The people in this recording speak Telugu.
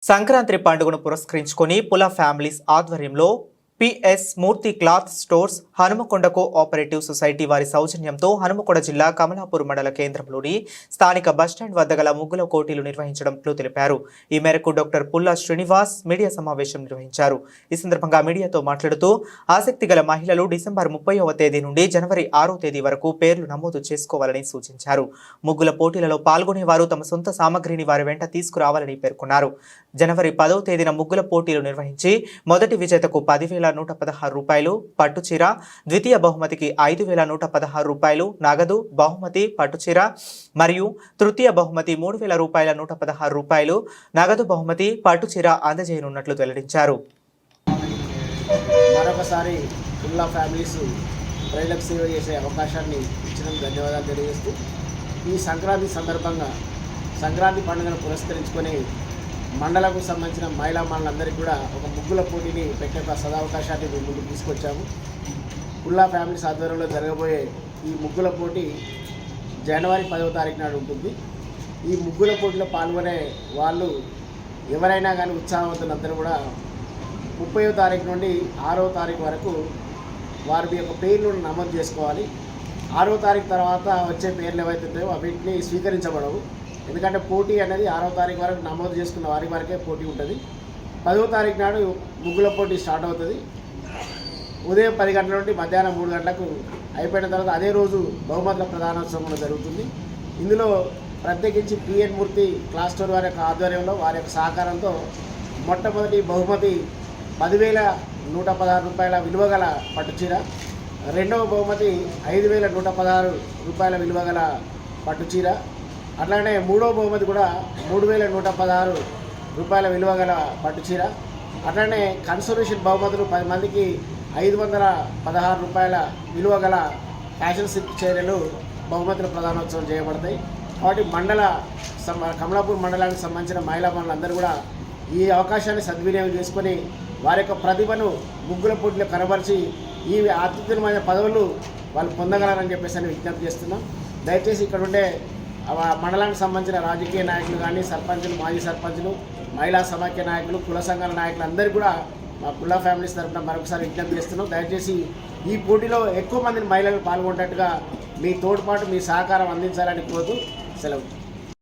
సంక్రాంతి పండుగను పురస్కరించుకొని పుల ఫ్యామిలీస్ ఆధ్వర్యంలో PS Murthy cloth stores Hanumakonda cooperative society వారి సౌజన్యంతో హనుమకొండ జిల్లా కమలాపూర్ మండల కేంద్రంలోని స్థానిక బస్టాండ్ వద్ద గల ముగ్గుల పోటీలు నిర్వహించడంలో తెలిపారు. ఈ మేరకు డాక్టర్ పుల్ల శ్రీనివాస్ మీడియా సమావేశం నిర్వహించారు. ఈ సందర్భంగా మీడియాతో మాట్లాడుతూ ఆసక్తి గల మహిళలు డిసెంబర్ 30వ తేదీ నుండి జనవరి 6వ తేదీ వరకు పేర్లు నమోదు చేసుకోవాలని సూచించారు. ముగ్గుల పోటీలలో పాల్గొనేవారు తమ సొంత సామగ్రిని వారి వెంట తీసుకురావాలని పేర్కొన్నారు. జనవరి 10వ తేదీన ముగ్గుల పోటీలు నిర్వహించి మొదటి విజేతకు 10,116 రూపాయలు పట్టుచీర, ద్వితీయ బహుమతికి 5,116 రూపాయలు నగదు బహుమతి పట్టుచీర మరియు తృతీయ బహుమతి 3,116 రూపాయలు నగదు బహుమతి పట్టుచీర అందజేయనున్నట్లు వెల్లడించారు. మరొకసారి పుల్లా ఫ్యామిలీస్ ప్రజలకు సేవ చేసే అవకాశాన్ని ఇచ్చినందుకు ధన్యవాదాలు తెలియజేస్తూ ఈ సంక్రాంతి సందర్భంగా సంక్రాంతి పండుగను పురస్కరించుకొని మండలకు సంబంధించిన మహిళా మండలందరికీ కూడా ఒక ముగ్గుల పోటీని పెట్టే సదవకాశాన్ని ముందుకు తీసుకొచ్చాము. పుల్లా ఫ్యామిలీస్ ఆధ్వర్యంలో జరగబోయే ఈ ముగ్గుల పోటీ జనవరి 10వ తారీఖు నాడు ఉంటుంది. ఈ ముగ్గుల పోటీలో పాల్గొనే వాళ్ళు ఎవరైనా కానీ ఉత్సాహవంతులందరూ కూడా 30వ తారీఖు నుండి 6వ తారీఖు వరకు వారి యొక్క పేర్లను నమోదు చేసుకోవాలి. 6వ తారీఖు తర్వాత వచ్చే పేర్లు ఏవైతే ఉంటాయో వీటిని స్వీకరించబడవు. ఎందుకంటే పోటీ అనేది 6వ తారీఖు వరకు నమోదు చేసుకున్న వారి వరకే పోటీ ఉంటుంది. 10వ తారీఖు నాడు ముగ్గుల పోటీ స్టార్ట్ అవుతుంది. ఉదయం 10 గంటల నుండి మధ్యాహ్నం 3 గంటలకు అయిపోయిన తర్వాత అదే రోజు బహుమతుల ప్రధానోత్సవం జరుగుతుంది. ఇందులో ప్రత్యేకించి పిఎన్ మూర్తి క్లాత్ స్టోర్ వారి యొక్క ఆధ్వర్యంలో వారి యొక్క సహకారంతో మొట్టమొదటి బహుమతి 10,116 రూపాయల విలువ గల పట్టుచీర, రెండవ బహుమతి 5,116 రూపాయల విలువ గల పట్టుచీర, అట్లానే మూడవ బహుమతి కూడా 3,116 రూపాయల విలువ గల పట్టుచీర, అట్లానే కన్సర్వేషన్ బహుమతులు 10 మందికి 516 రూపాయల విలువ గల ఫ్యాషన్ సిల్క్ చీరలు బహుమతుల ప్రధానోత్సవం చేయబడతాయి. కాబట్టి కమలాపూర్ మండలానికి సంబంధించిన మహిళా మండలందరూ కూడా ఈ అవకాశాన్ని సద్వినియోగం చేసుకొని వారి యొక్క ప్రతిభను ముగ్గుల పోటీలో కనబరిచి ఈ అత్యుత్తమమైన పదవులు వాళ్ళు పొందగలరని చెప్పేసి విజ్ఞప్తి చేస్తున్నాం. దయచేసి ఇక్కడ ఉండే మండలానికి సంబంధించిన రాజకీయ నాయకులు కానీ సర్పంచులు, మాజీ సర్పంచులు, మహిళా సమాఖ్య నాయకులు, కుల సంఘాల నాయకులు అందరూ కూడా మా పుల్లా ఫ్యామిలీస్ తరఫున మరొకసారి విజ్ఞప్తి చేస్తున్నాం. దయచేసి ఈ పోటీలో ఎక్కువ మందిని మహిళలు పాల్గొనేటట్టుగా మీ తోడ్పాటు, మీ సహకారం అందించాలని కోరుతూ సెలవు.